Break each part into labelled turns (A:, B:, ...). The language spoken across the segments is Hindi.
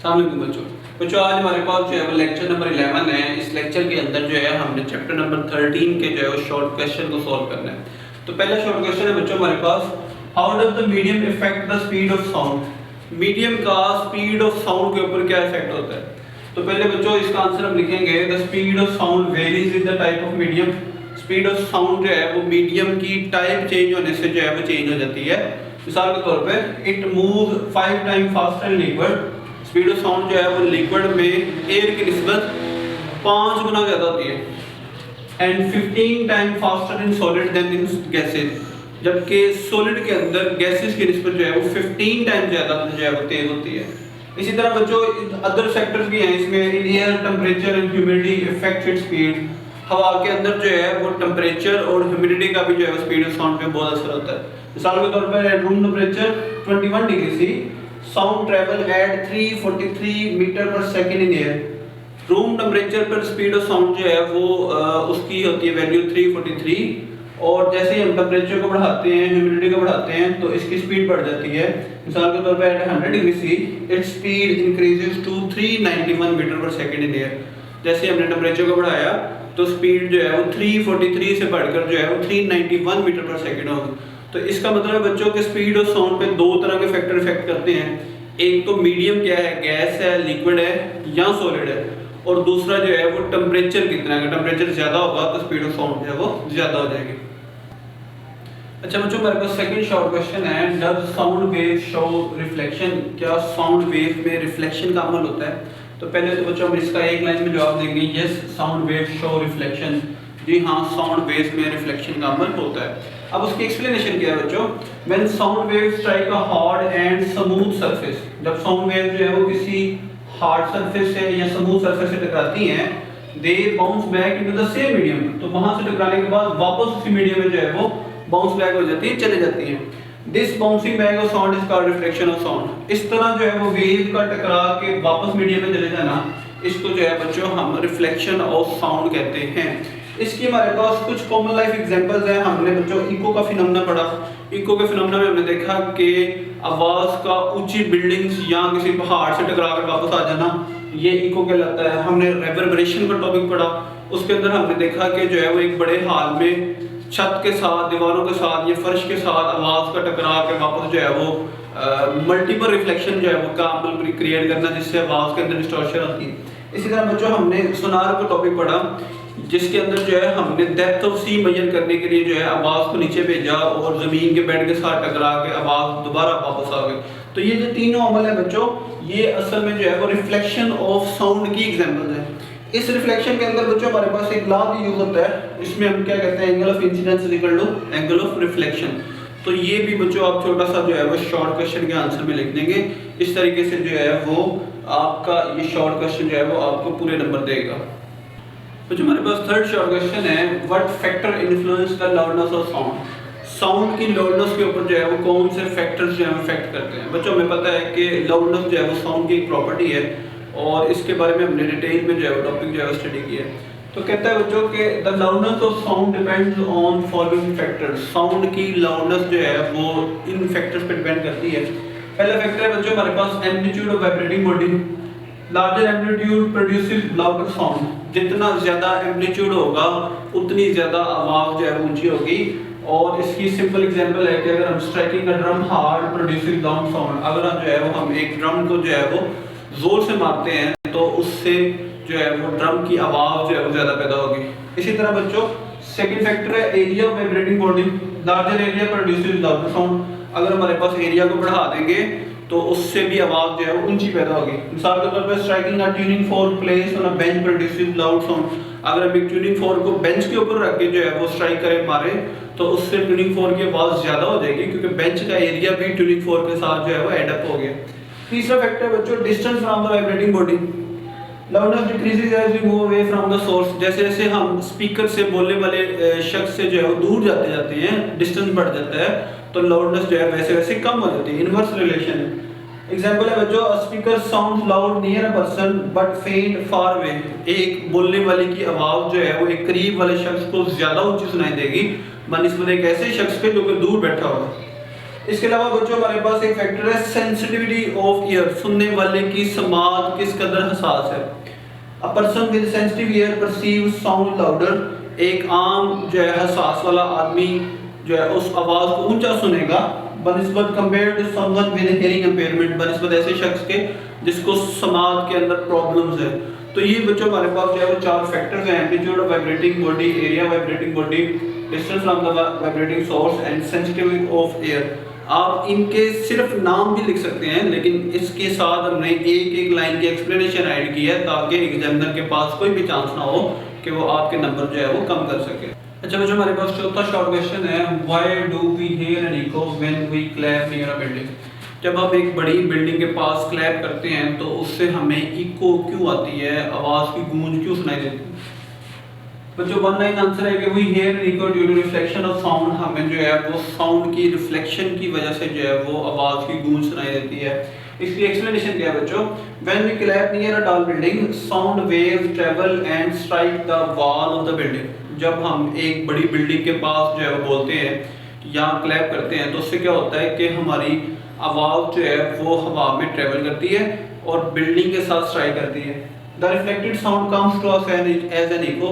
A: अस्सलाम वालेकुम बच्चों आज हमारे पास जो है वो लेक्चर नंबर 11 है। इस लेक्चर के अंदर जो है हमने चैप्टर नंबर 13 के जो है वो शॉर्ट क्वेश्चन को सॉल्व करना है। तो पहला शॉर्ट क्वेश्चन है बच्चों हमारे पास, how does the medium effect the speed of sound. Medium का स्पीड ऑफ साउंड के ऊपर क्या इफेक्ट होता है। तो पहले बच्चों इसका आंसर हम लिखेंगे, the speed of sound varies with the type of medium. Speed of sound जो है वो मीडियम की टाइप चेंज होने से जो है वो चेंज हो जाती है। मिसाल के तौर पे it move 5 time faster in liquid. Speed of sound जो है वो लिक्विड में एयर की निस्बत 5 गुना ज़्यादा होती है। And 15 time faster in solid than in gases, जबकि सॉलिड के अंदर गैसेस की निस्बत जो है वो 15 टाइम ज़्यादा जो है वो तेज होती है। इसी तरह बच्चों अदर फैक्टर्स भी हैं इसमें, in air temperature and humidity effect its speed. हवा के अंदर जो है वो टेम्परेचर और ह्यूमिडिटी का भी जो है स्पीड ऑफ साउंड पे बहुत असर होता है। मिसाल के तौर पर room temperature 21 degree C, sound travel at 343 metre per second in air. Room temperature पर स्पीड ऑफ साउंड जो है वो उसकी होती है वैल्यू 343, और जैसे ही हम टेम्परेचर को बढ़ाते हैं, ह्यूमिडिटी को बढ़ाते हैं, तो इसकी स्पीड बढ़ जाती है। मिसाल के तौर पर at 100 degree C its speed increases to 391 metre per second in air. जैसे हमने टेम्परेचर को बढ़ाया तो स्पीड जो है वो 343 से बढ़कर जो है वो 391 मीटर पर सेकंड होगी। तो इसका मतलब है बच्चों के स्पीड ऑफ साउंड पे दो तरह के फैक्टर इफेक्ट करते हैं। एक तो मीडियम क्या है, गैस है, लिक्विड है या सॉलिड है, और दूसरा जो है वो टेम्परेचर कितना है। अगर टेम्परेचर ज़्यादा होगा तो स्पीड ऑफ साउंड जो है वो ज़्यादा हो जाएगी। अच्छा बच्चों मेरे पास सेकंड शॉर्ट क्वेश्चन है, does sound wave show reflection. क्या साउंड वेव में रिफ्लेक्शन का अमल होता है। तो पहले तो बच्चों हम इसका एक लाइन में जवाब देंगे, yes sound wave show reflection. जी हाँ, साउंड वेव में रिफ्लेक्शन का अमल होता है। अब उसकी एक्सप्लेनेशन क्या है बच्चों, when sound wave strike a hard and smooth surface. जब साउंड वेव जो है वो किसी हार्ड सरफेस से या स्मूथ सरफेस से टकराती हैं, दे bounce back into the same medium. तो वहां से टकराने के बाद वापस उसी मीडियम में जो है वो बाउंस बैक हो जाती है, चले जाती है। This bouncing back of sound is called reflection of sound. इस तरह जो है वो वेव का टकरा के वापस मीडियम में चले जाना, इसको जो है बच्चों हम रिफ्लेक्शन ऑफ साउंड कहते हैं। इसकी हमारे पास कुछ कॉमन लाइफ एग्जांपल्स हैं। हमने बच्चों इको का फिनोमेना पढ़ा। इको के फिनोमेना में हमने देखा कि आवाज का ऊंची बिल्डिंग्स या किसी पहाड़ से टकरा कर वापस आ जाना, ये इको कहलाता है। हमने रेवर्बरेशन का टॉपिक पढ़ा, उसके अंदर हमने देखा कि जो है वो एक बड़े हाल में छत के साथ, दीवारों के साथ या फर्श के साथ आवाज का टकरा के वापस जो है वो मल्टीपल रिफ्लेक्शन जो है वो का अमल क्रिएट करना, जिससे आवाज के अंदर डिस्टॉर्शन आती है। इसी तरह बच्चों हमने सोनार का टॉपिक पढ़ा, जिसके अंदर जो है हमने डेप्थ ऑफ सी मेजर करने के लिए जो है आवाज को नीचे भेजा और जमीन के बेड के साथ टकरा के आवाज दोबारा वापस आ गई। तो ये जो तीनों अमल है बच्चों, ये असल में जो है वो रिफ्लेक्शन ऑफ साउंड की एग्जांपल है। इस रिफ्लेक्शन के अंदर बच्चों हमारे पास एक लॉ भी यूज होता है, इसमें हम क्या कहते हैं, angle of incidence is equal to angle of reflection. तो ये भी बच्चों आप छोटा सा जो है वो शॉर्ट क्वेश्चन के आंसर में लिख देंगे। इस तरीके से जो है वो आपका ये शॉर्ट क्वेश्चन जो है वो आपको पूरे नंबर देगा। तो जो हमारे पास थर्ड शॉर्ट क्वेश्चन है, what factor influence the loudness of sound. Sound की लाउडनेस के ऊपर जो है वो कौन से फैक्टर्स जो है इफेक्ट करते हैं। बच्चों हमें पता है कि लाउडनेस जो है वो साउंड की एक प्रॉपर्टी है, और इसके बारे में हमने डिटेल में जो है वो टॉपिक जो है स्टडी किया है। तो कहता है बच्चों कि the loudness of sound depends on following factors. Sound की लाउडनेस जो है वो इन फैक्टर्स पे डिपेंड करती है। पहला फैक्टर है बच्चों हमारे पास amplitude of vibrating body. Larger amplitude produces louder sound. जितना ज़्यादा एम्पलीट्यूड होगा उतनी ज़्यादा आवाज़ जो है ऊंची होगी। और इसकी सिंपल एग्जांपल है कि अगर हम striking a drum hard producing loud sound, अगर जो है वो हम एक ड्रम को जो है वो जोर से मारते हैं तो उससे जो है वो ड्रम की आवाज़ जो है वो ज़्यादा पैदा होगी। इसी तरह बच्चों सेकंड फैक्टर है area of vibrating body. Larger area produces louder sound. अगर हमारे पास एरिया को बढ़ा देंगे तो उससे भी आवाज़ जो है वो ऊंची पैदा होगी। मिसाल के तौर पर striking a tuning fork place on a bench produces loud sound. अगर हम एक ट्यूनिंग फोर्क को बेंच के ऊपर रख के जो है वो स्ट्राइक करें, मारे, तो उससे ट्यूनिंग फोर्क की आवाज़ ज़्यादा हो जाएगी, क्योंकि बेंच का एरिया भी ट्यूनिंग फोर्क के साथ जो है वो एड अप हो गया। तीसरा फैक्टर है बच्चों distance from the vibrating body. Loudness decreases as we move away from the source. जैसे जैसे हम स्पीकर से बोलने वाले शख्स से जो है वो दूर जाते जाते हैं, डिस्टेंस बढ़ जाता है, तो लाउडनेस जो है वैसे वैसे कम हो जाती है। इनवर्स रिलेशन है। एग्जांपल है बच्चों, a speaker sounds loud near a person but फेंट फार अवे। एक बोलने वाले की आवाज जो है वो एक करीब वाले शख्स को ज्यादा ऊंची सुनाई देगी बनिस्बत एक ऐसे शख्स के जो कि दूर बैठा होगा। इसके अलावा बच्चों हमारे पास एक फैक्टर है सेंसिटिविटी ऑफ ईयर, सुनने वाले की समात किस कदर हसास है। A person with sensitive year perceives sound louder, एक आम जो है हसास वाला आदमी जो है उस आवाज को ऊंचा सुनेगा बनिस्बत compare to someone with hearing impairment, बनिस्बत ऐसे शख्स के जिसको समात के अंदर प्रॉब्लम्स है। तो ये बच्चों हमारे पास जो है वो चार फैक्टर्स हैं, amplitude of vibrating body, area vibrating body, distance from the vibrating source and sensitivity of air. आप इनके सिर्फ नाम भी लिख सकते हैं, लेकिन इसके साथ हमने एक एक लाइन की एक्सप्लेनेशन ऐड की है ताकि एग्जामिनर के पास कोई भी चांस ना हो कि वो आपके नंबर जो है वो कम कर सके। अच्छा बच्चों हमारे पास चौथा शॉर्ट क्वेश्चन है, why do we hear an echo when we clap near a building. जब हम एक बड़ी बिल्डिंग के पास क्लैप करते हैं तो उससे हमें इको क्यों आती है, आवाज की गूंज क्यों सुनाई देती है। बच्चों वन लाइन आंसर है कि we hear an echo due to reflection of sound, हमें जो है वो साउंड की रिफ्लेक्शन की वजह से जो है वो आवाज की गूंज सुनाई देती है। इसकी एक्सप्लेनेशन क्या है बच्चों, when we clap near a tall building sound waves travel and strike the wall of the building. जब हम एक बड़ी बिल्डिंग के पास जो है वो बोलते हैं या क्लैप करते हैं तो उससे क्या होता है कि हमारी आवाज जो है वो हवा में ट्रेवल करती है और बिल्डिंग के साथ स्ट्राइक करती है। The reflected sound comes to us as an echo,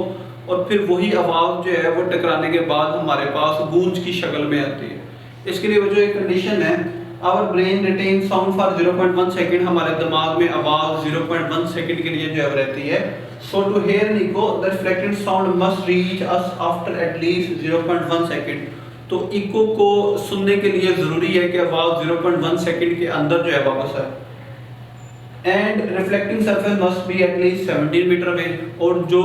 A: और फिर वही आवाज जो है वो टकराने के बाद हमारे पास गूंज की शक्ल में आती है। इसके लिए वो जो एक कंडीशन है, our brain retain sound for 0.1 second, हमारे दिमाग में आवाज 0.1 सेकंड के लिए जो है रहती है। So to hear an echo the reflected sound must reach us after at least 0.1 second. तो इको को सुनने के लिए जरूरी है कि आवाज 0.1 सेकंड के अंदर जो है वापस आए। And reflecting surface must be at least 17 metre away, और जो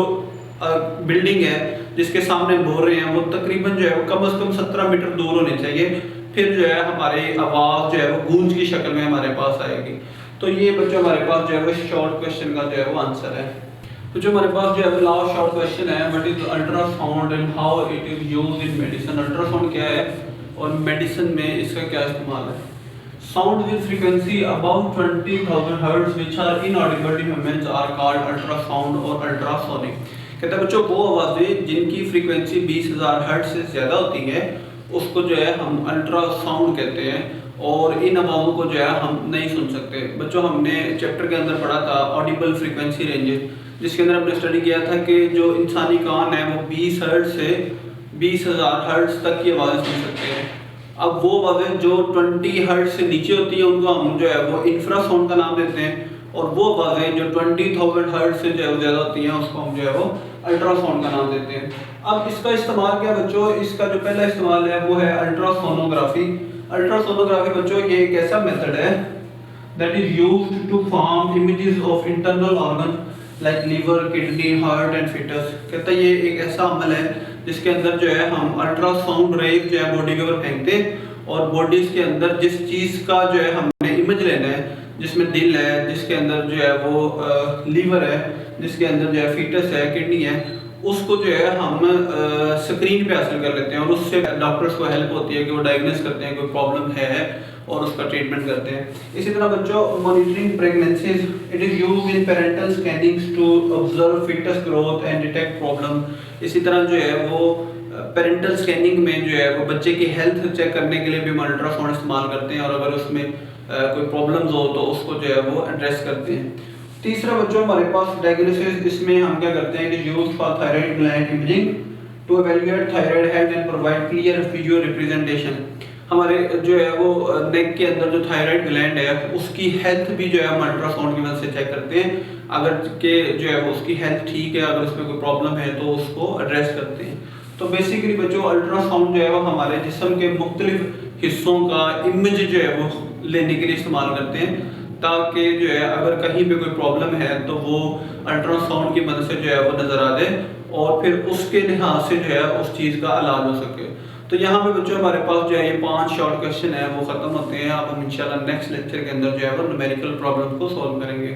A: बिल्डिंग है जिसके सामने बोल रहे हैं वो तकरीबन जो है वो कम से कम 17 मीटर दूर होनी चाहिए, फिर जो है हमारी आवाज जो है वो गूंज की शक्ल में हमारे पास आएगी। तो ये बच्चों हमारे पास जो है वो शॉर्ट क्वेश्चन का जो है वो आंसर है। तो जो हमारे पास जो है लास्ट शॉर्ट क्वेश्चन है, what is ultrasound and how it is used in medicine. Ultrasound क्या है और मेडिसिन में इसका क्या इस्तेमाल है। Sound with frequency above 20,000 hertz which are inaudible to humans are called ultrasound और अल्ट्रासोनिक। कहता है बच्चों वो आवाजें जिनकी फ्रीक्वेंसी 20,000 हर्ट्ज से ज्यादा होती है उसको जो है हम अल्ट्रासाउंड कहते हैं, और इन आवाज़ों को जो है हम नहीं सुन सकते। बच्चों हमने चैप्टर के अंदर पढ़ा था ऑडिबल फ्रीक्वेंसी रेंजेस, जिसके अंदर हमने स्टडी किया था कि जो इंसानी कान है वो 20 हर्ट्ज से 20,000 हर्ट्ज तक की आवाज़ें सुन सकते हैं। अब वो आवाज़ें जो 20 हर्ट्ज से नीचे होती हैं उनको हम जो है वो इंफ्रासाउंड का नाम देते हैं, और वो आवाज़ें जो 20,000 हर्ट्ज से जो है ज़्यादा होती हैं उसको हम जो है वो अल्ट्रासाउंड का नाम देते हैं। अब इसका इस्तेमाल क्या बच्चों, इसका जो पहला इस्तेमाल है वो है अल्ट्रासोनोग्राफी। अल्ट्रासोनोग्राफी बच्चों ये एक ऐसा मेथड है that is used to form images of internal organ like liver, kidney, heart and foetus. कहता है ये एक ऐसा अमल है जिसके अंदर जो है हम अल्ट्रासाउंड रेज जो है बॉडी के ऊपर फेंकते हैं, और बॉडीज के अंदर जिस चीज़ का जो है हमने इमेज लेना है, जिसमें दिल है, जिसके अंदर जो है वो लीवर है, जिसके अंदर जो है फीटस है, किडनी है, उसको जो है हम स्क्रीन पे हासिल कर लेते हैं, और उससे डॉक्टर्स को हेल्प होती है कि वो डायग्नोस करते हैं कोई प्रॉब्लम है और उसका ट्रीटमेंट करते हैं। इसी तरह बच्चों monitoring pregnancies, it is used in parental scannings to observe foetus growth and detect problem. इसी तरह जो है वो पेरेंटल स्कैनिंग में जो है वो बच्चे की हेल्थ चेक करने के लिए भी हम अल्ट्रासाउंड इस्तेमाल करते हैं, और अगर उसमें कोई प्रॉब्लम्स हो तो उसको जो है वो एड्रेस करते हैं। तीसरा बच्चों हमारे पास डायग्नोसिस, इसमें हम क्या करते हैं कि used for thyroid gland imaging to evaluate thyroid health and provide clear visual representation. हमारे जो है वो नेक के अंदर जो थायराइड ग्लैंड है उसकी हेल्थ भी जो है हम अल्ट्रासाउंड की मदद से चेक करते हैं, अगर के जो है वो उसकी हेल्थ ठीक है, अगर उसमें कोई प्रॉब्लम है तो उसको एड्रेस करते हैं। तो बेसिकली बच्चों अल्ट्रासाउंड जो है वो हमारे जिस्म के मुख्तलिफ हिस्सों का इमेज जो है वो लेने के लिए इस्तेमाल करते हैं, ताकि जो है अगर कहीं पे कोई प्रॉब्लम है तो वो अल्ट्रासाउंड की मदद से जो है वो नज़र आ जाए, और फिर उसके लिहाज से जो है उस चीज़ का इलाज हो सके। तो यहाँ पे बच्चों हमारे पास जो है ये 5 शॉर्ट क्वेश्चन है वो ख़त्म होते हैं। अब हम इंशाल्लाह नेक्स्ट लेक्चर के अंदर जो है वो न्यूमेरिकल प्रॉब्लम को सॉल्व करेंगे।